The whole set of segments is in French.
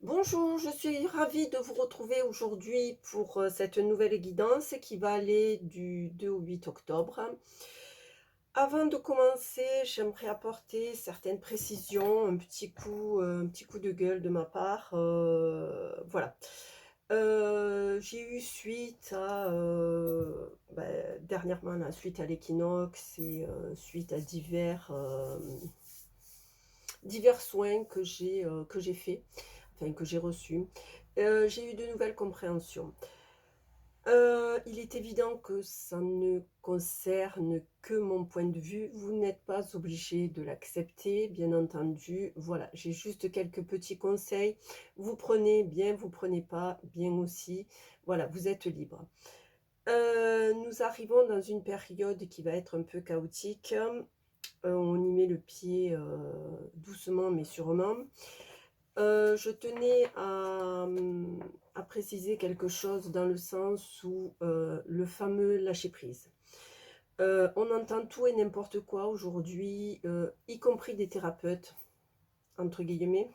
Bonjour, je suis ravie de vous retrouver aujourd'hui pour cette nouvelle guidance qui va aller du 2 au 8 octobre. Avant de commencer, j'aimerais apporter certaines précisions, un petit coup de gueule de ma part. Voilà. J'ai eu suite à, dernièrement, là, suite à l'équinoxe et suite à divers soins que j'ai faits, enfin que j'ai reçus, j'ai eu de nouvelles compréhensions. Il est évident que ça ne concerne que mon point de vue. Vous n'êtes pas obligé de l'accepter, bien entendu. Voilà, j'ai juste quelques petits conseils. Vous prenez bien, vous prenez pas bien aussi. Voilà, vous êtes libre. Nous arrivons dans une période qui va être un peu chaotique. On y met le pied, doucement mais sûrement. Je tenais à préciser quelque chose dans le sens où, le fameux lâcher prise. On entend tout et n'importe quoi aujourd'hui, y compris des «thérapeutes» entre guillemets,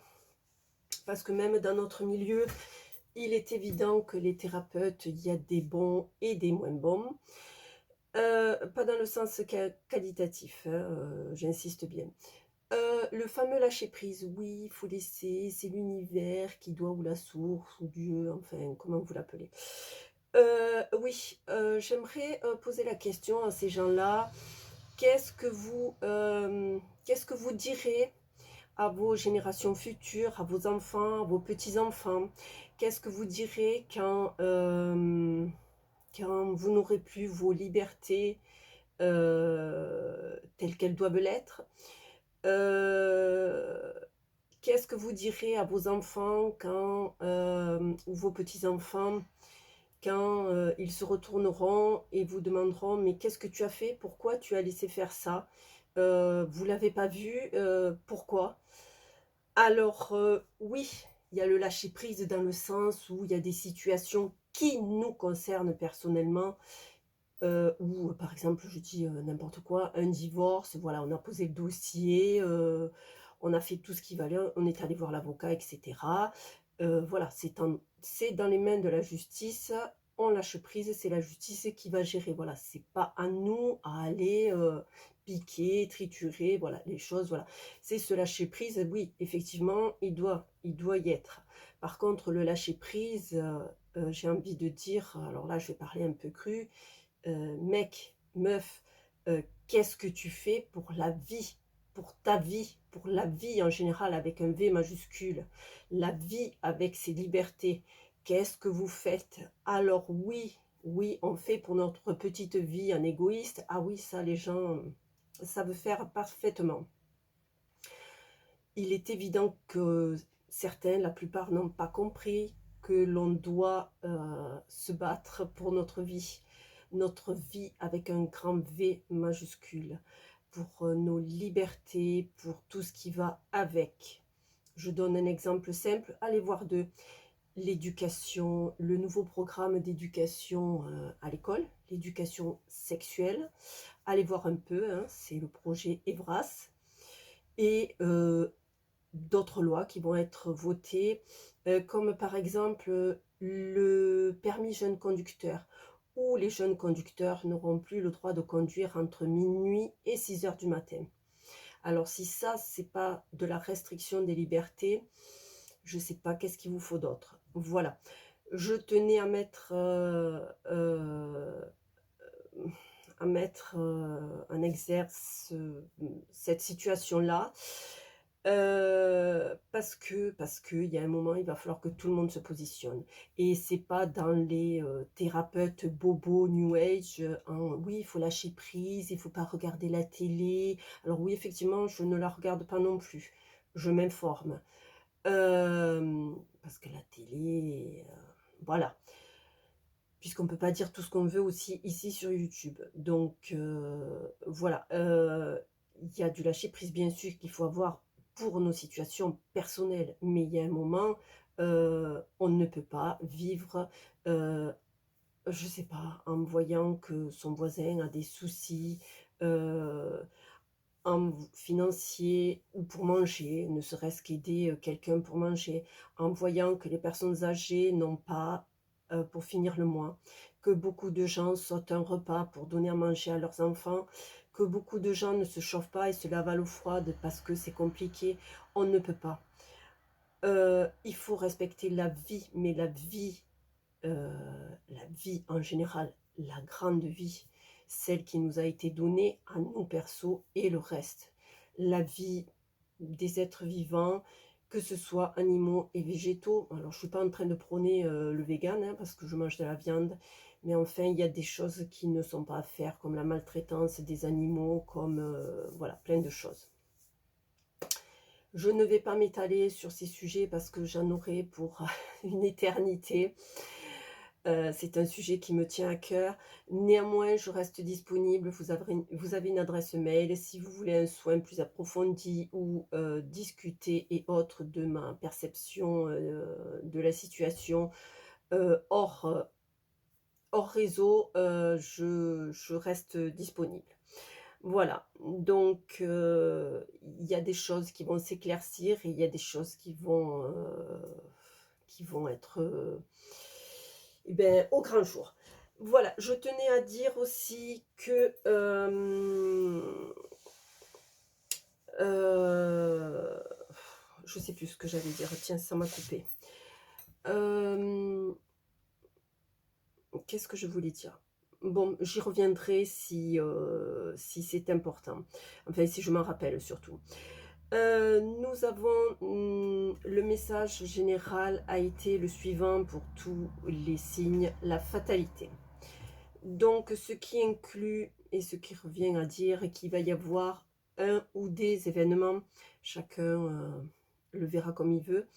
parce que même dans notre milieu, il est évident que les thérapeutes, il y a des bons et des moins bons. Pas dans le sens qualitatif, hein, j'insiste bien. Le fameux lâcher prise, oui, il faut laisser, c'est l'univers qui doit ou la source ou Dieu, enfin, comment vous l'appelez. Oui, j'aimerais, poser la question à ces gens-là. Qu'est-ce que vous direz à vos générations futures, à vos enfants, à vos petits-enfants? Qu'est-ce que vous direz quand vous n'aurez plus vos libertés, telles qu'elles doivent l'être? Heu, Qu'est-ce que vous direz à vos enfants ou vos petits-enfants quand, ils se retourneront et vous demanderont: «Mais qu'est-ce que tu as fait? Pourquoi tu as laissé faire ça? Vous l'avez pas vu? Pourquoi?» Alors, oui, il y a le lâcher prise dans le sens où il y a des situations qui nous concernent personnellement, ou par exemple, je dis, n'importe quoi, un divorce, voilà, on a posé le dossier, on a fait tout ce qu'il valait, on est allé voir l'avocat et cetera. Voilà, c'est dans les mains de la justice, on lâche prise, c'est la justice qui va gérer. Voilà, c'est pas à nous à aller, piquer, triturer, voilà, les choses, voilà. C'est ce lâcher prise, oui, effectivement, il doit y être. Par contre, le lâcher prise, j'ai envie de dire, alors là, je vais parler un peu cru, mec, meuf, qu'est-ce que tu fais pour la vie? Pour ta vie, pour la vie en général avec un V majuscule, la vie avec ses libertés. Qu'est-ce que vous faites? Alors oui, oui, on fait pour notre petite vie un égoïste. Ah oui, ça les gens savent faire parfaitement. Il est évident que certains, la plupart n'ont pas compris que l'on doit, se battre pour notre vie avec un grand V majuscule, pour, nos libertés, pour tout ce qui va avec. Je donne un exemple simple, allez voir de l'éducation, le nouveau programme d'éducation, à l'école, l'éducation sexuelle. Allez voir un peu, hein, c'est le projet EVRAS et d'autres lois qui vont être votées, comme par exemple, le permis jeune conducteur, où les jeunes conducteurs n'auront plus le droit de conduire entre minuit et 6 heures du matin. Alors si ça, c'est pas de la restriction des libertés, je sais pas qu'est-ce qu'il vous faut d'autre. Voilà. Je tenais à mettre, en exerce, cette situation-là, parce qu'il y a un moment, il va falloir que tout le monde se positionne et c'est pas dans les, thérapeutes bobos new age, en: «Oui, il faut lâcher prise, il faut pas regarder la télé». Alors oui, effectivement, je ne la regarde pas non plus. Je m'informe, parce que la télé, voilà. Puisqu'on ne peut pas dire tout ce qu'on veut aussi ici sur YouTube. Donc voilà, il y a du lâcher prise bien sûr qu'il faut avoir pour nos situations personnelles, mais il y a un moment, on ne peut pas vivre, heu, je sais pas, en voyant que son voisin a des soucis, heu financier ou pour manger, ne serait-ce qu'aider, quelqu'un pour manger, en voyant que les personnes âgées n'ont pas, pour finir le mois, que beaucoup de gens sautent un repas pour donner à manger à leurs enfants, que beaucoup de gens ne se chauffent pas et se lavent à l'eau froide parce que c'est compliqué. On ne peut pas. Il faut respecter la vie, mais heu, la vie en général, la grande vie, celle qui nous a été donnée à nous perso et le reste. La vie des êtres vivants, que ce soit animaux et végétaux. Alors je suis pas en train de prôner, le végan, hein, parce que je mange de la viande, mais enfin il y a des choses qui ne sont pas à faire, comme la maltraitance des animaux, comme, voilà, plein de choses. Je ne vais pas m'étaler sur ces sujets parce que j'en aurai pour une éternité. C'est un sujet qui me tient à cœur. Néanmoins, je reste disponible. Vous avez une adresse mail si vous voulez un soin plus approfondi ou, discuter et autres de ma perception, de la situation, hors réseau, je reste disponible. Voilà, donc il y a des choses qui vont s'éclaircir et il y a des choses qui vont être, et beh, au grand jour. Voilà, je tenais à dire aussi que, heu, je sais plus ce que j'allais dire, tiens, ça m'a coupé. Hem, Qu'est-ce que je voulais dire? Bon, j'y reviendrai si c'est important. Enfin, si je m'en rappelle surtout. Nous avons, le message général a été le suivant pour tous les signes, la fatalité. Donc ce qui inclut et ce qui revient à dire qu'il va y avoir un ou des événements, chacun, le verra comme il veut,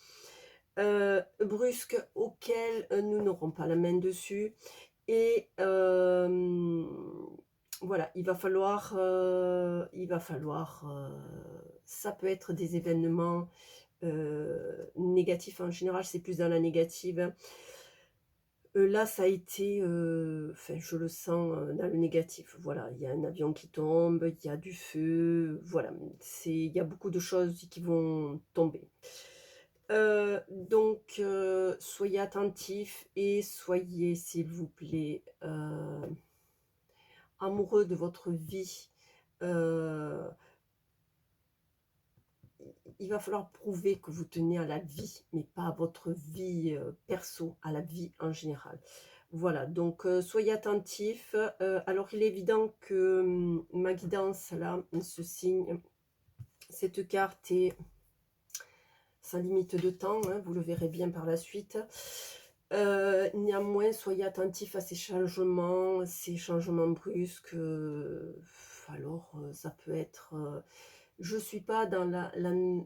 brusques auxquels, nous n'aurons pas la main dessus et voilà, ça peut être des événements, négatifs en général, c'est plus dans la négative, hein. Là, ça a été, enfin, je le sens, dans le négatif. Voilà, il y a un avion qui tombe, il y a du feu, voilà, il y a beaucoup de choses qui vont tomber. Donc, soyez attentifs et soyez, s'il vous plaît, amoureux de votre vie. Heu, il va falloir prouver que vous tenez à la vie, mais pas à votre vie, perso, à la vie en général. Voilà, donc soyez attentifs. Alors il est évident que, ma guidance là, ce signe, cette carte est sans limite de temps, hein, vous le verrez bien par la suite. Néanmoins, soyez attentifs à ces changements brusques, alors, ça peut être, je suis pas dans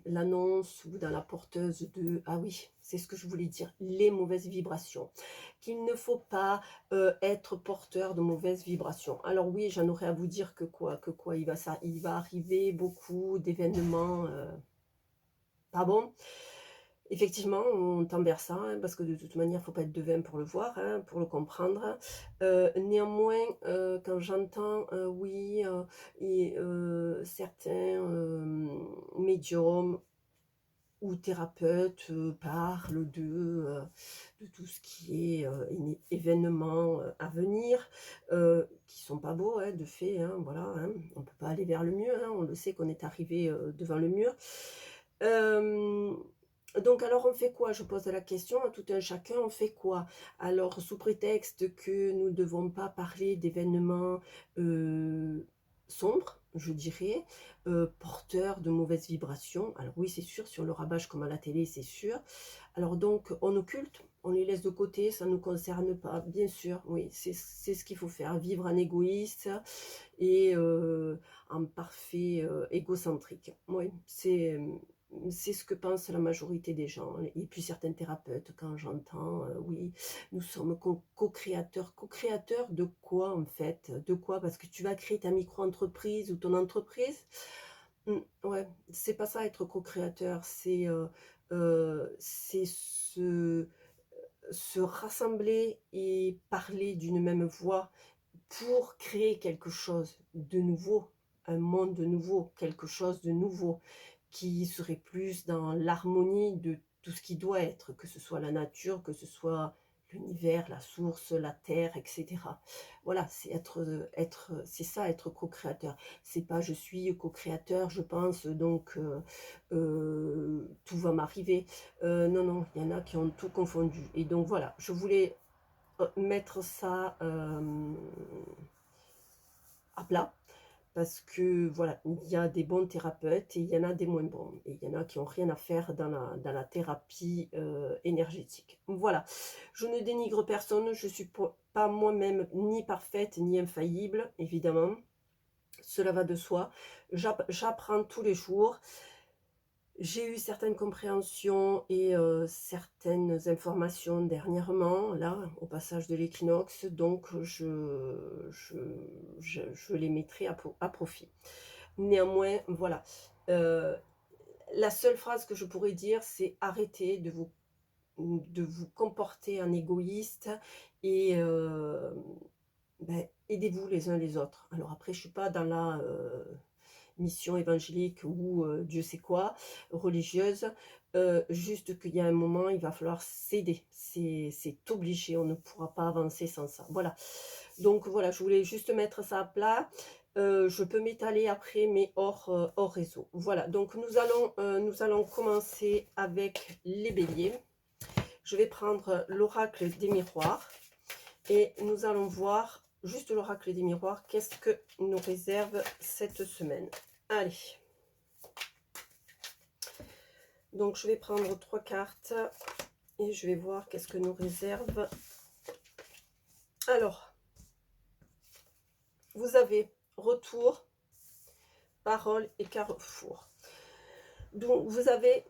l'annonce ou dans la porteuse de ah oui, c'est ce que je voulais dire, les mauvaises vibrations. Qu'il ne faut pas, être porteur de mauvaises vibrations. Alors oui, j'en aurais à vous dire que quoi, il va arriver beaucoup d'événements, pas bons. Effectivement, on tend vers ça, hein, parce que de toute manière, il faut pas être devin pour le voir, hein, pour le comprendre. Néanmoins, quand j'entends, oui, et certains, médiums ou thérapeutes, parlent de tout ce qui est, événements, à venir, qui sont pas beaux, hein, de fait, hein, voilà, hein. On peut pas aller vers le mur, hein, on le sait qu'on est arrivé, devant le mur. Hem, donc alors on fait quoi? Je pose la question à tout un chacun, on fait quoi? Alors sous prétexte que nous ne devons pas parler d'événements, sombres, je dirais, porteurs de mauvaises vibrations. Alors oui, c'est sûr, si on le rabâche comme à la télé, c'est sûr. Alors donc on occulte, on les laisse de côté, ça ne nous concerne pas. Bien sûr, oui, c'est ce qu'il faut faire, vivre en égoïste et en parfait, égocentrique. Oui, c'est ce que pense la majorité des gens et puis certains thérapeutes quand j'entends, oui, nous sommes co-créateurs. Co-créateurs de quoi en fait? De quoi? Parce que tu vas créer ta micro-entreprise ou ton entreprise? Ouais, c'est pas ça être co-créateur, c'est se rassembler et parler d'une même voix pour créer quelque chose de nouveau. un monde nouveau, quelque chose de nouveau, qui serait plus dans l'harmonie de tout ce qui doit être, que ce soit la nature, que ce soit l'univers, la source, la terre, et cetera. Voilà, c'est c'est ça être co-créateur. C'est pas: «Je suis co-créateur, je pense donc tout va m'arriver». Non, non, il y en a qui ont tout confondu et donc voilà, je voulais, mettre ça, à plat. Parce que voilà, il y a des bons thérapeutes et il y en a des moins bons. Et il y en a qui ont rien à faire dans la thérapie, énergétique. Voilà, je ne dénigre personne, je suis pas moi-même ni parfaite ni infaillible, évidemment, cela va de soi. J'apprends tous les jours. J'ai eu certaines compréhensions et certaines informations dernièrement, là, au passage de l'équinoxe, donc je les mettrai à profit. Néanmoins, voilà, heu, la seule phrase que je pourrais dire, c'est: «Arrêtez de vous comporter en égoïste et aidez-vous les uns les autres». Alors après, je suis pas dans la, mission évangélique ou Dieu sait quoi, religieuse, juste qu'il y a un moment, il va falloir s'aider. C'est obligé, on ne pourra pas avancer sans ça. Voilà, donc voilà, je voulais juste mettre ça à plat. Je peux m'étaler après, mais hors réseau. Voilà, donc nous allons commencer avec les béliers. Je vais prendre l'oracle des miroirs et nous allons voir, juste l'oracle des miroirs, qu'est-ce que nous réserve cette semaine. Allez, donc je vais prendre 3 cartes et je vais voir qu'est-ce que nous réserve. Alors, vous avez retour, parole et carrefour. Donc vous avez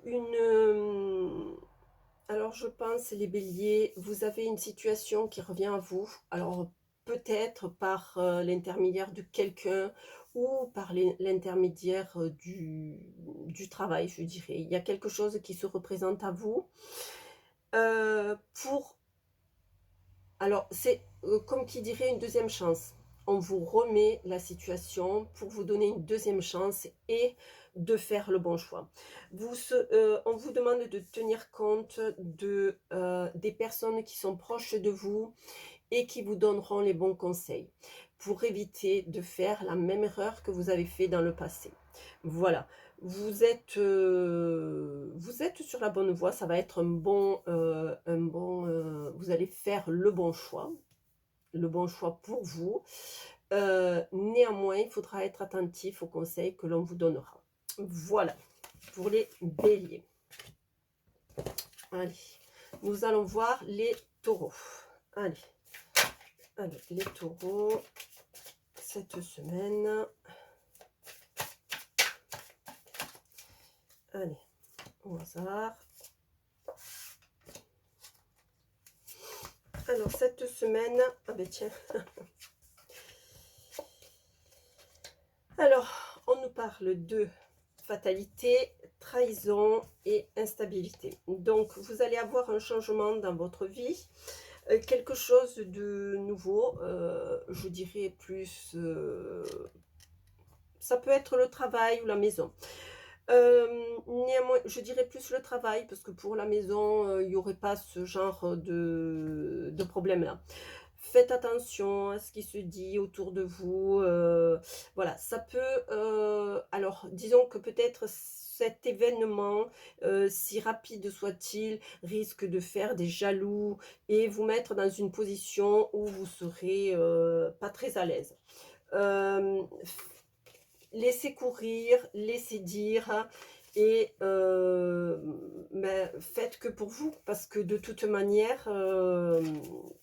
alors je pense les béliers, vous avez une situation qui revient à vous. Alors peut-être par l'intermédiaire de quelqu'un ou par l'intermédiaire du travail, je dirais. Il y a quelque chose qui se représente à vous. Pour Alors c'est comme qui dirait une deuxième chance. On vous remet la situation pour vous donner une deuxième chance et de faire le bon choix. On vous demande de tenir compte des personnes qui sont proches de vous et qui vous donneront les bons conseils pour éviter de faire la même erreur que vous avez fait dans le passé. Voilà, vous êtes sur la bonne voie, ça va être vous allez faire le bon choix pour vous. Néanmoins, il faudra être attentif aux conseils que l'on vous donnera. Voilà, pour les béliers. Allez, nous allons voir les taureaux. Allez, les taureaux, cette semaine. Allez, au hasard. Alors, cette semaine, ah ben tiens. Alors, on nous parle de fatalité, trahison et instabilité. Donc, vous allez avoir un changement dans votre vie, quelque chose de nouveau, je dirais plus, ça peut être le travail ou la maison. Néanmoins, je dirais plus le travail parce que pour la maison, il y aurait pas ce genre de problème-là. Faites attention à ce qui se dit autour de vous, voilà, ça peut, alors disons que peut-être cet événement, si rapide soit-il, risque de faire des jaloux et vous mettre dans une position où vous serez, pas très à l'aise. Hem Laissez courir, laissez dire et faites que pour vous parce que de toute manière,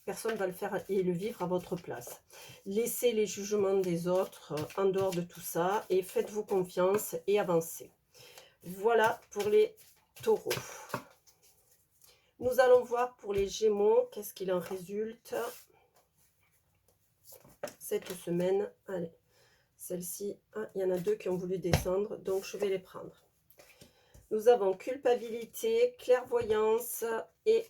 personne va le faire et le vivre à votre place. Laissez les jugements des autres, en dehors de tout ça et faites-vous confiance et avancez. Voilà pour les taureaux. Nous allons voir pour les gémeaux, qu'est-ce qu'il en résulte cette semaine. Allez. Celle-ci, il y en a 2 qui ont voulu descendre, donc je vais les prendre. Nous avons culpabilité, clairvoyance et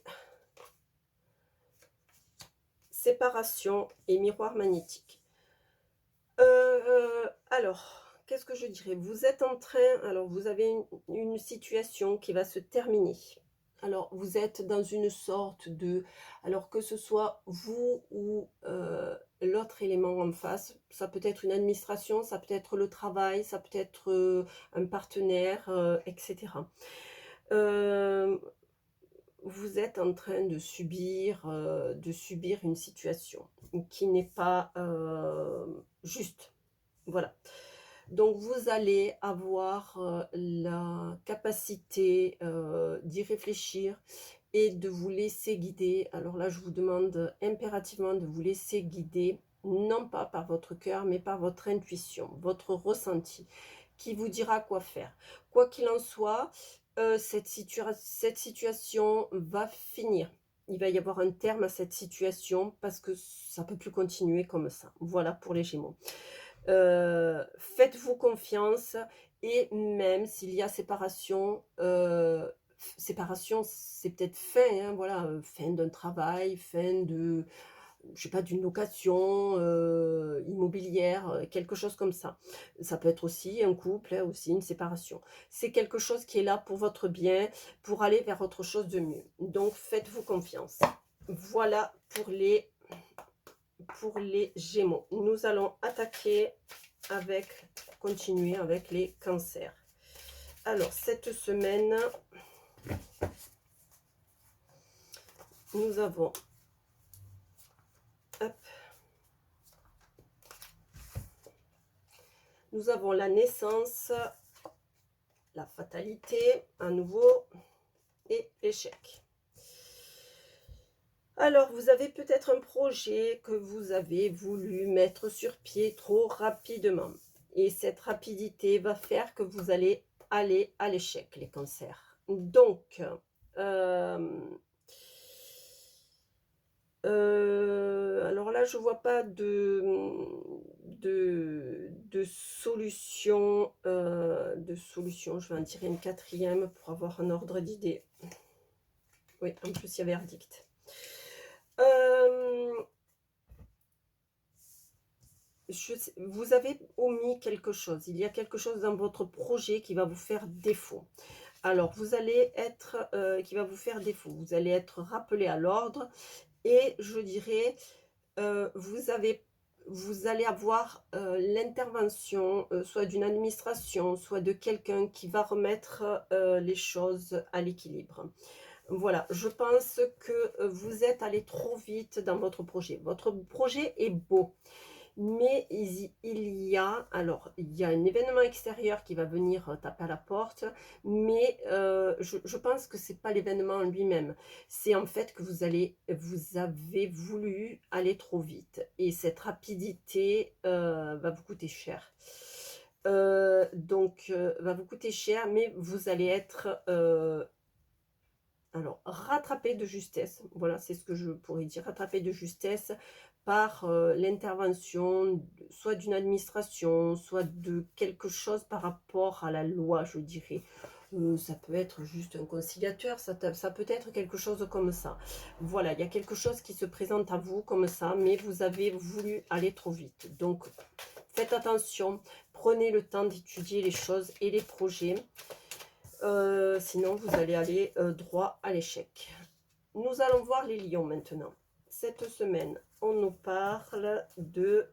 séparation et miroir magnétique. Alors, qu'est-ce que je dirais? Vous êtes en train alors vous avez une situation qui va se terminer. Alors vous êtes dans une sorte de alors que ce soit vous ou l'autre élément en face, ça peut être une administration, ça peut être le travail, ça peut être, un partenaire, et cetera. Hem, vous êtes en train de subir une situation qui n'est pas, juste. Voilà. Donc vous allez avoir, la capacité, d'y réfléchir et de vous laisser guider. Alors là, je vous demande impérativement de vous laisser guider, non pas par votre cœur, mais par votre intuition, votre ressenti, qui vous dira quoi faire. Quoi qu'il en soit, cette situation va finir. Il va y avoir un terme à cette situation parce que ça peut plus continuer comme ça. Voilà pour les Gémeaux. Faites-vous confiance et même s'il y a séparation, séparation, c'est peut-être fin, hein, voilà, fin d'un travail, fin de je sais pas, d'une location, immobilière, quelque chose comme ça. Ça peut être aussi un couple, hein, aussi une séparation. C'est quelque chose qui est là pour votre bien, pour aller vers autre chose de mieux. Donc faites-vous confiance. Voilà pour les Gémeaux. Nous allons attaquer avec continuer avec les cancers. Alors, cette semaine, nous avons hop, nous avons la naissance, la fatalité, à nouveau, et l'échec. Alors, vous avez peut-être un projet que vous avez voulu mettre sur pied trop rapidement. Et cette rapidité va faire que vous allez aller à l'échec, les cancers. Donc, alors là, je vois pas de solution, Je vais en tirer une quatrième pour avoir un ordre d'idée. Oui, en plus, il y a verdict. Hem, vous avez omis quelque chose. Il y a quelque chose dans votre projet qui va vous faire défaut. Alors, vous allez être, qui va vous faire défaut. Vous allez être rappelé à l'ordre et je dirais, vous allez avoir, l'intervention, soit d'une administration, soit de quelqu'un qui va remettre, les choses à l'équilibre. Voilà, je pense que, vous êtes allé trop vite dans votre projet. Votre projet est beau, mais il y a un événement extérieur qui va venir, taper à la porte, mais je pense que c'est pas l'événement en lui-même. C'est en fait que vous avez voulu aller trop vite et cette rapidité, va vous coûter cher. Va vous coûter cher, mais vous allez être, alors, rattraper de justesse, voilà, c'est ce que je pourrais dire, rattraper de justesse par, l'intervention soit d'une administration, soit de quelque chose par rapport à la loi, je dirais. Ça peut être juste un conciliateur, ça peut être quelque chose comme ça. Voilà, il y a quelque chose qui se présente à vous comme ça, mais vous avez voulu aller trop vite. Donc, faites attention, prenez le temps d'étudier les choses et les projets. Sinon vous allez aller, droit à l'échec. Nous allons voir les lions maintenant. Cette semaine, on nous parle de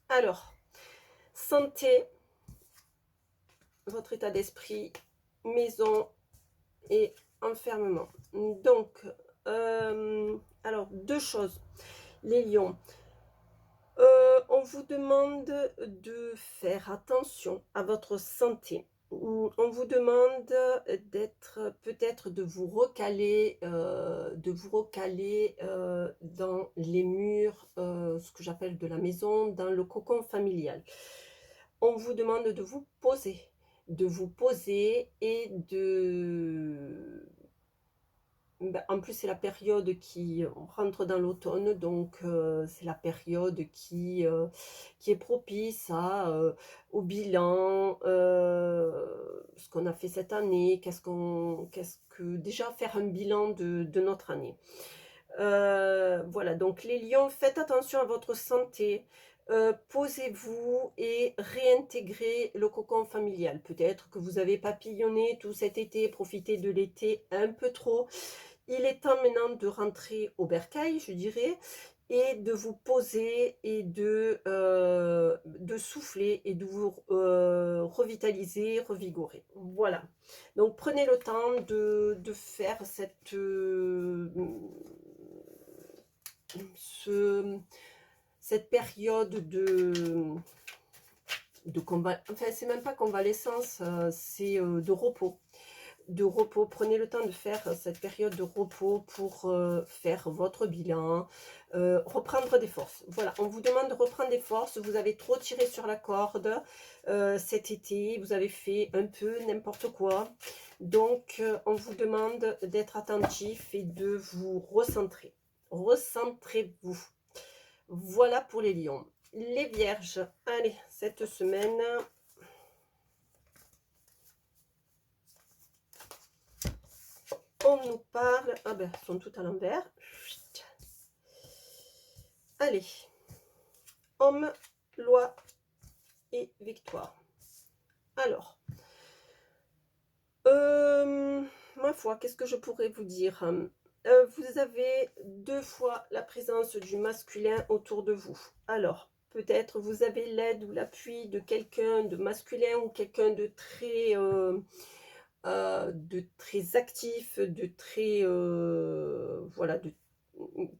alors, santé, votre état d'esprit, maison et enfermement. Donc, alors 2 choses. Les lions, on vous demande de faire attention à votre santé. On vous demande d'être peut-être dans les murs, ce que j'appelle de la maison, dans le cocon familial. On vous demande de vous poser et bah, en plus, c'est la période qui on rentre dans l'automne, donc c'est la période qui est propice au bilan, ce qu'on a fait cette année, qu'est-ce que déjà faire un bilan de notre année. Voilà, donc les lions, faites attention à votre santé. Posez-vous et réintégrez le cocon familial. Peut-être que vous avez papillonné tout cet été, profité de l'été un peu trop. Il est temps maintenant de rentrer au bercail, je dirais, et de vous poser et de souffler et de vous revitaliser, revigorer. Voilà. Donc prenez le temps de faire ce- cette période enfin c'est même pas convalescence, c'est de repos. De repos, prenez le temps de faire cette période de repos pour faire votre bilan, reprendre des forces. Voilà, on vous demande de reprendre des forces, vous avez trop tiré sur la corde cet été, vous avez fait un peu n'importe quoi. Donc, on vous demande d'être attentif et de vous recentrer. Recentrez-vous. Voilà pour les lions. Les vierges, allez, cette semaine, on nous parle... Ah ben, elles sont toutes à l'envers. Allez. Homme, loi et victoire. Alors, ma foi, qu'est-ce que je pourrais vous dire? Vous avez 2 fois la présence du masculin autour de vous. Alors, peut-être vous avez l'aide ou l'appui de quelqu'un de masculin ou quelqu'un de très actif, de très, voilà,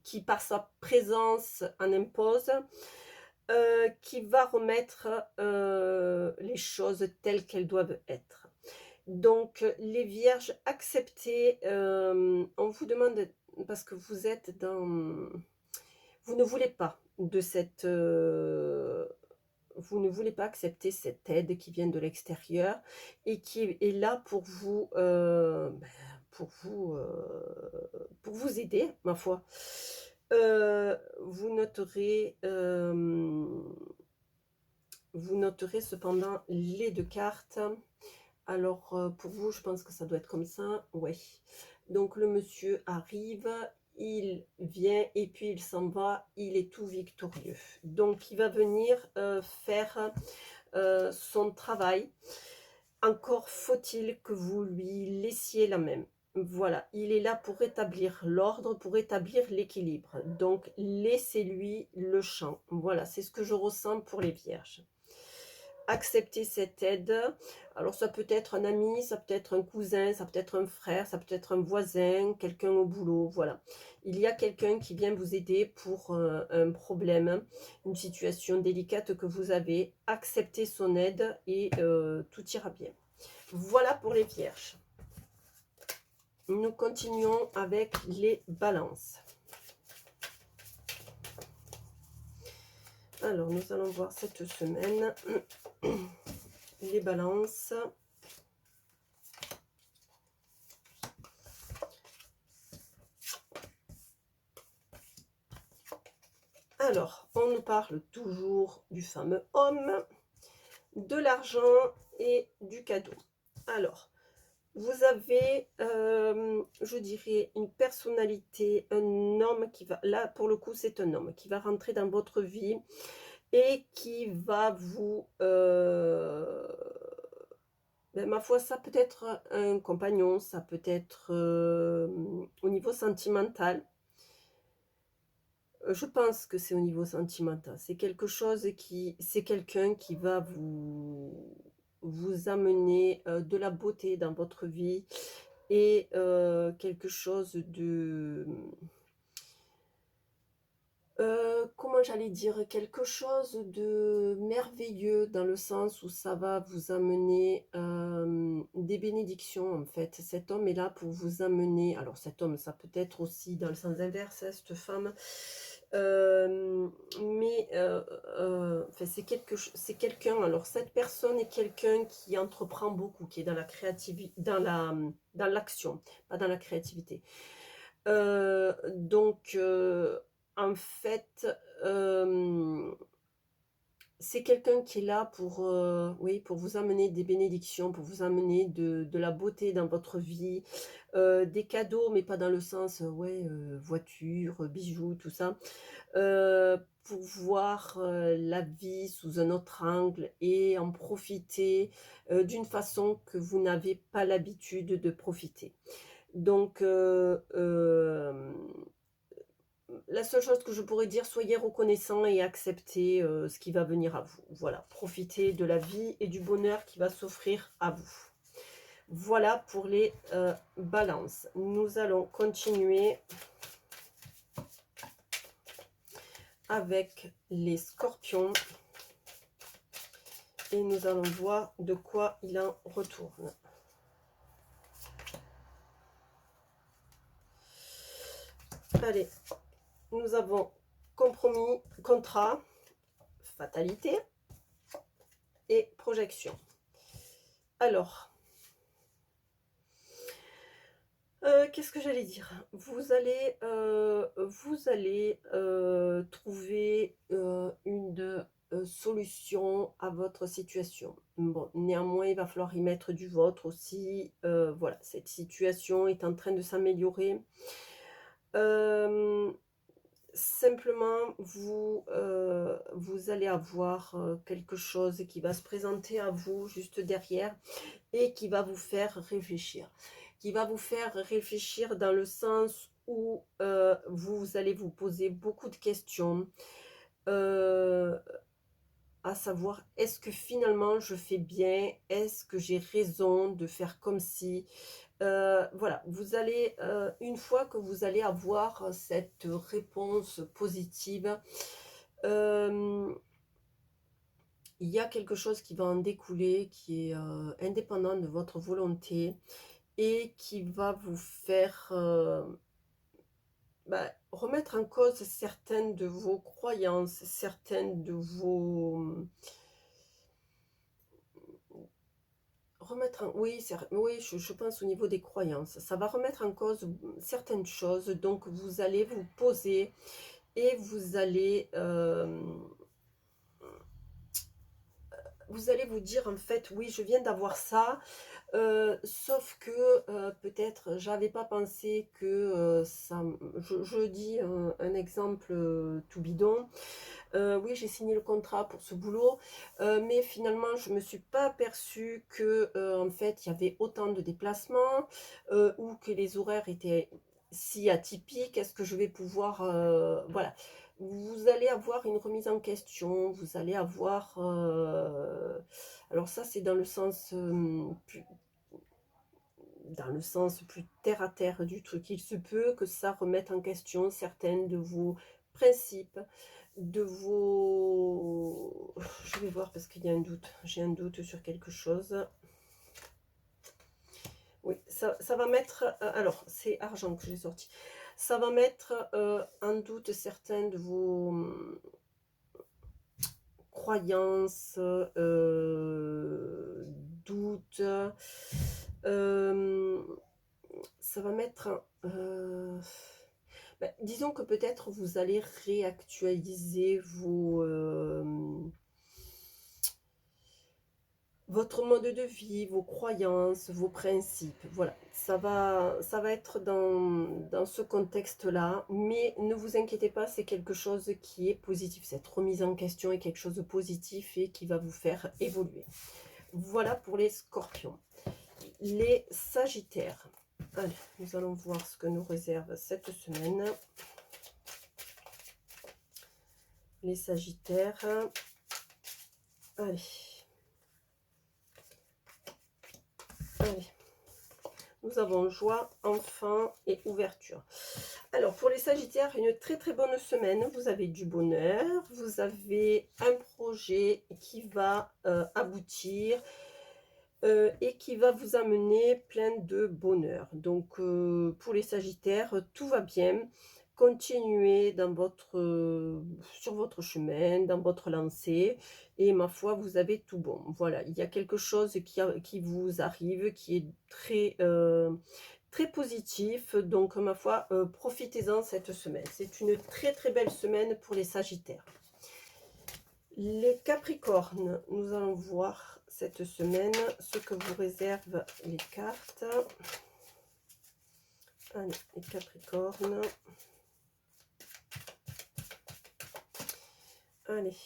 qui par sa présence en impose, qui va remettre les choses telles qu'elles doivent être. Donc, les vierges, acceptez, on vous demande, parce que vous êtes dans... Vous ne voulez pas de cette... vous ne voulez pas accepter cette aide qui vient de l'extérieur et qui est là pour vous aider, ma foi. Vous noterez cependant les 2 cartes. Alors, pour vous, je pense que ça doit être comme ça. Ouais. Donc, le monsieur arrive, il vient et puis il s'en va. Il est tout victorieux. Donc, il va venir faire son travail. Encore faut-il que vous lui laissiez la même. Voilà, il est là pour rétablir l'ordre, pour rétablir l'équilibre. Donc, laissez-lui le champ. Voilà, c'est ce que je ressens pour les vierges. Accepter cette aide. Alors, ça peut être un ami, ça peut être un cousin, ça peut être un frère, ça peut être un voisin, quelqu'un au boulot. Voilà, il y a quelqu'un qui vient vous aider pour un problème, une situation délicate que vous avez. Acceptez son aide et tout ira bien. Voilà pour les vierges. Nous continuons avec les balances. Alors, nous allons voir cette semaine les balances. Alors, on nous parle toujours du fameux homme, de l'argent et du cadeau. Alors, vous avez, je dirais, une personnalité, un homme qui va... Là, pour le coup, c'est un homme qui va rentrer dans votre vie et qui va vous... ben, ma foi, ça peut être un compagnon, ça peut être au niveau sentimental. Je pense que c'est au niveau sentimental. C'est quelque chose c'est quelqu'un qui va vous amener de la beauté dans votre vie et quelque chose de... comment j'allais dire? Quelque chose de merveilleux dans le sens où ça va vous amener des bénédictions en fait. Cet homme est là pour vous amener... Alors cet homme, ça peut être aussi dans le sens inverse, hein, cette femme. Mais enfin, c'est quelqu'un... Alors cette personne est quelqu'un qui entreprend beaucoup, qui est dans la créativité, dans l'action, pas dans la créativité. Donc en fait, c'est quelqu'un qui est là pour, oui, pour vous amener des bénédictions, pour vous amener de la beauté dans votre vie, des cadeaux, mais pas dans le sens, ouais, voiture, bijoux, tout ça. Pour voir, la vie sous un autre angle et en profiter, d'une façon que vous n'avez pas l'habitude de profiter. Donc la seule chose que je pourrais dire, soyez reconnaissants et acceptez, ce qui va venir à vous. Voilà, profitez de la vie et du bonheur qui va s'offrir à vous. Voilà pour les, balances. Nous allons continuer avec les scorpions et nous allons voir de quoi il en retourne. Allez, nous avons compromis, contrat, fatalité et projection. Alors, qu'est-ce que j'allais dire? Vous allez trouver, une solution à votre situation. Bon, néanmoins, il va falloir y mettre du vôtre aussi. Voilà, cette situation est en train de s'améliorer. Hem, Simplement, vous allez avoir, quelque chose qui va se présenter à vous juste derrière et qui va vous faire réfléchir. Qui va vous faire réfléchir dans le sens où, vous allez vous poser beaucoup de questions, heu, à savoir: «Est-ce que finalement je fais bien? Est-ce que j'ai raison de faire comme si?» Voilà, vous allez, une fois que vous allez avoir cette réponse positive, hem, il y a quelque chose qui va en découler, qui est, indépendant de votre volonté et qui va vous faire, bah, remettre en cause certaines de vos croyances, certaines de vos, remettre en oui, oui, je pense au niveau des croyances. Ça va remettre en cause, certaines choses, donc vous allez vous poser et vous allez vous dire en fait: «Oui, je viens d'avoir ça, sauf que, peut-être j'avais pas pensé que, ça m» je dis un exemple, tout bidon. Oui, j'ai signé le contrat pour ce boulot, mais finalement je me suis pas aperçue que, en fait, il y avait autant de déplacements, ou que les horaires étaient si atypiques. Est-ce que je vais pouvoir, voilà. Vous allez avoir une remise en question, vous allez avoir, alors ça c'est dans le sens plus terre à terre du truc. Il se peut que ça remette en question certaines de vos principes, de vos je vais voir parce qu'il y a un doute. J'ai un doute sur quelque chose. Oui, ça va mettre, alors c'est argent que j'ai sorti. Ça va mettre, en doute certains de vos, croyances, doutes, hem, ça va mettre, bah, disons que peut-être vous allez réactualiser votre mode de vie, vos croyances, vos principes. Voilà, ça va être dans ce contexte-là, mais ne vous inquiétez pas, c'est quelque chose qui est positif. Cette remise en question est quelque chose de positif et qui va vous faire évoluer. Voilà pour les scorpions. Les sagittaires. Allez, nous allons voir ce que nous réserve cette semaine. Les sagittaires. Allez. Allez. Nous avons joie, enfant et ouverture. Alors, pour les sagittaires, une très très bonne semaine. Vous avez du bonheur, vous avez un projet qui va aboutir et qui va vous amener plein de bonheur. Donc, pour les sagittaires, tout va bien. Continuez sur votre chemin, dans votre lancée, et ma foi, vous avez tout bon. Voilà, il y a quelque chose qui vous arrive, qui est très, très positif. Donc, ma foi, profitez-en cette semaine. C'est une très très belle semaine pour les Sagittaires. Les Capricornes, nous allons voir cette semaine ce que vous réservent les cartes. Allez, les Capricornes. Allez.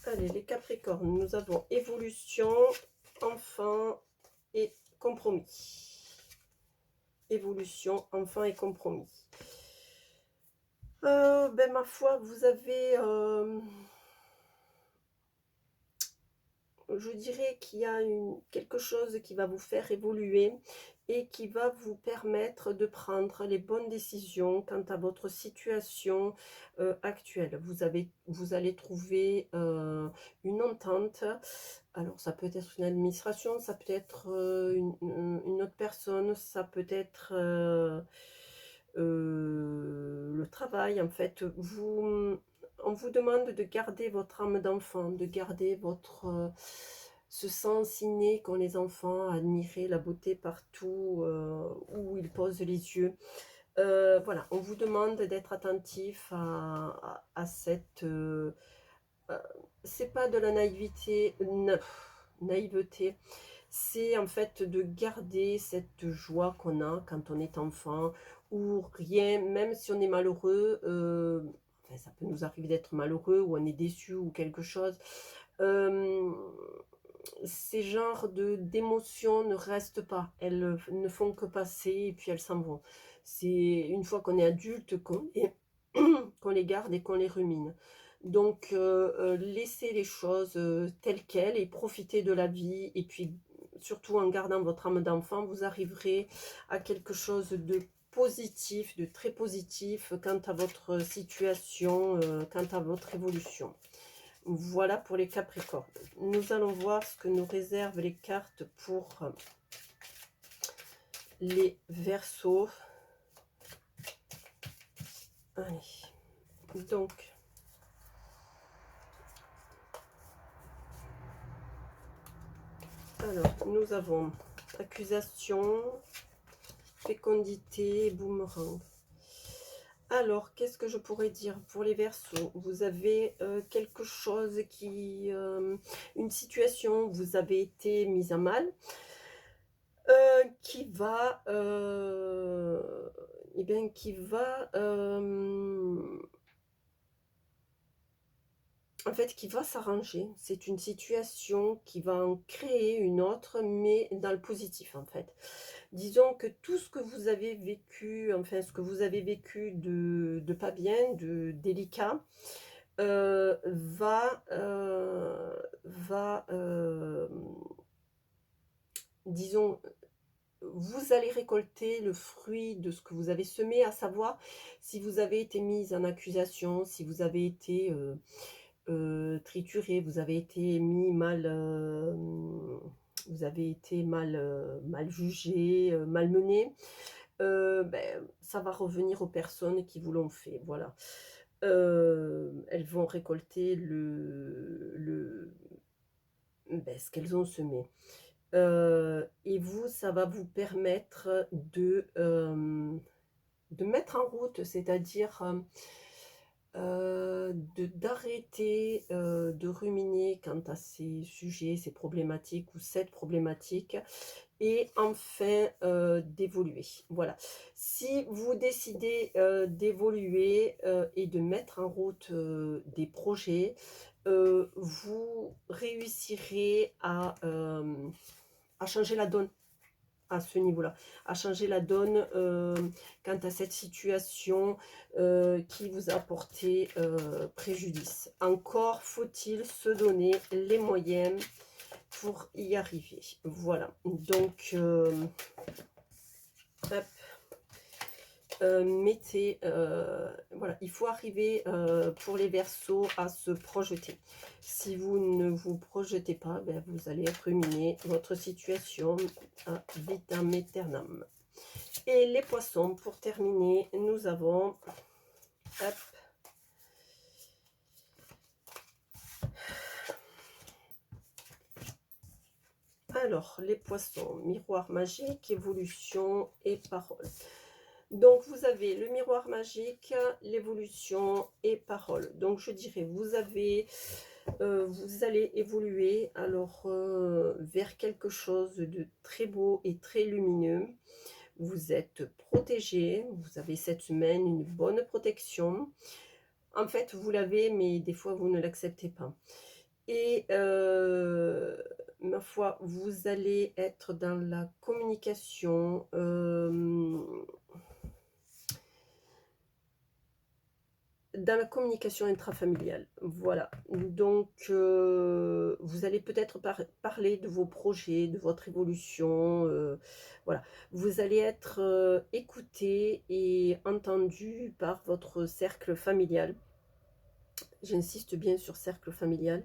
Allez, les Capricornes, nous avons évolution, enfant et compromis. Évolution, enfant et compromis. Ben, ma foi, vous avez... je dirais qu'il y a quelque chose qui va vous faire évoluer et qui va vous permettre de prendre les bonnes décisions quant à votre situation actuelle. Vous allez trouver une entente. Alors, ça peut être une administration, ça peut être une autre personne, ça peut être le travail. En fait, on vous demande de garder votre âme d'enfant, de garder votre ce sens inné qu'ont les enfants, à admirer la beauté partout où ils posent les yeux. Voilà, on vous demande d'être attentif à cette... c'est pas de la naïveté, c'est en fait de garder cette joie qu'on a quand on est enfant, ou rien, même si on est malheureux, enfin, ça peut nous arriver d'être malheureux, ou on est déçu, ou quelque chose. Euh, Ces genres d'émotions ne restent pas, elles ne font que passer, et puis elles s'en vont. C'est une fois qu'on est adulte qu'on les garde et qu'on les rumine. Donc, laissez les choses telles quelles et profitez de la vie. Et puis, surtout en gardant votre âme d'enfant, vous arriverez à quelque chose de positif, de très positif quant à votre situation, quant à votre évolution. Voilà pour les Capricornes. Nous allons voir ce que nous réservent les cartes pour les Verseaux. Allez, donc... Alors, nous avons accusation, fécondité, boomerang. Alors, qu'est-ce que je pourrais dire pour les Verseaux? Vous avez quelque chose qui... une situation où vous avez été mise à mal, qui va... eh bien, qui va... en fait, qui va s'arranger. C'est une situation qui va en créer une autre, mais dans le positif, en fait. Disons que tout ce que vous avez vécu, enfin, ce que vous avez vécu de pas bien, de délicat, disons, vous allez récolter le fruit de ce que vous avez semé, à savoir si vous avez été mise en accusation, si vous avez été... trituré, vous avez été mis mal, vous avez été mal jugé, malmené, ça va revenir aux personnes qui vous l'ont fait, voilà. Elles vont récolter ce qu'elles ont semé. Et vous, ça va vous permettre de mettre en route, c'est-à-dire d'arrêter de ruminer quant à ces sujets, ces problématiques ou cette problématique, et enfin d'évoluer. Voilà. Si vous décidez d'évoluer et de mettre en route des projets, vous réussirez à changer la donne à ce niveau-là, à changer la donne quant à cette situation qui vous a porté préjudice. Encore faut-il se donner les moyens pour y arriver. Voilà, donc hop, mettez, voilà, il faut arriver pour les Verseaux à se projeter. Si vous ne vous projetez pas, ben, vous allez ruminer votre situation à vitam aeternam. Et les Poissons, pour terminer, nous avons hop, Alors, les poissons, miroir magique, évolution et parole. Donc, vous avez le miroir magique, l'évolution et parole. Donc, je dirais, vous allez évoluer alors vers quelque chose de très beau et très lumineux. Vous êtes protégé, vous avez cette semaine une bonne protection. En fait, vous l'avez, mais des fois, vous ne l'acceptez pas. Et ma foi, vous allez être dans la communication, intrafamiliale. Voilà. Donc, vous allez peut-être parler de vos projets, de votre évolution. Voilà. Vous allez être écouté et entendu par votre cercle familial. J'insiste bien sur cercle familial.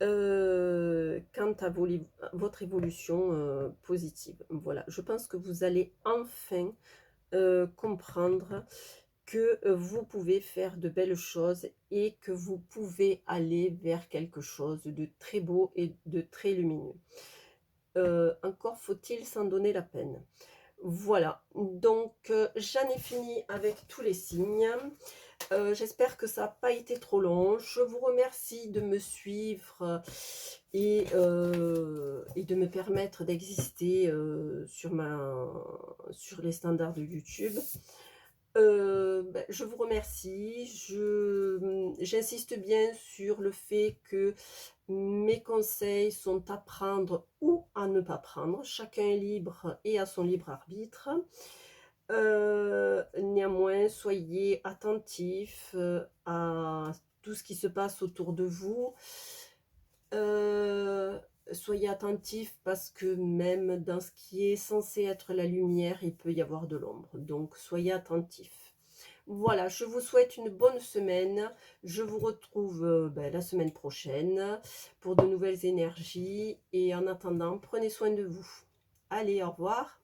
Quant à votre évolution positive. Voilà, je pense que vous allez enfin comprendre que vous pouvez faire de belles choses et que vous pouvez aller vers quelque chose de très beau et de très lumineux. Encore faut-il s'en donner la peine. Voilà, donc j'en ai fini avec tous les signes. J'espère que ça n'a pas été trop long. Je vous remercie de me suivre et de me permettre d'exister sur les standards de YouTube. Je vous remercie. J'insiste bien sur le fait que mes conseils sont à prendre ou à ne pas prendre. Chacun est libre et a son libre arbitre. Néanmoins, soyez attentifs à tout ce qui se passe autour de vous. Soyez attentifs parce que même dans ce qui est censé être la lumière, il peut y avoir de l'ombre. Donc, soyez attentifs. Voilà, je vous souhaite une bonne semaine. Je vous retrouve la semaine prochaine pour de nouvelles énergies. Et en attendant, prenez soin de vous. Allez, au revoir.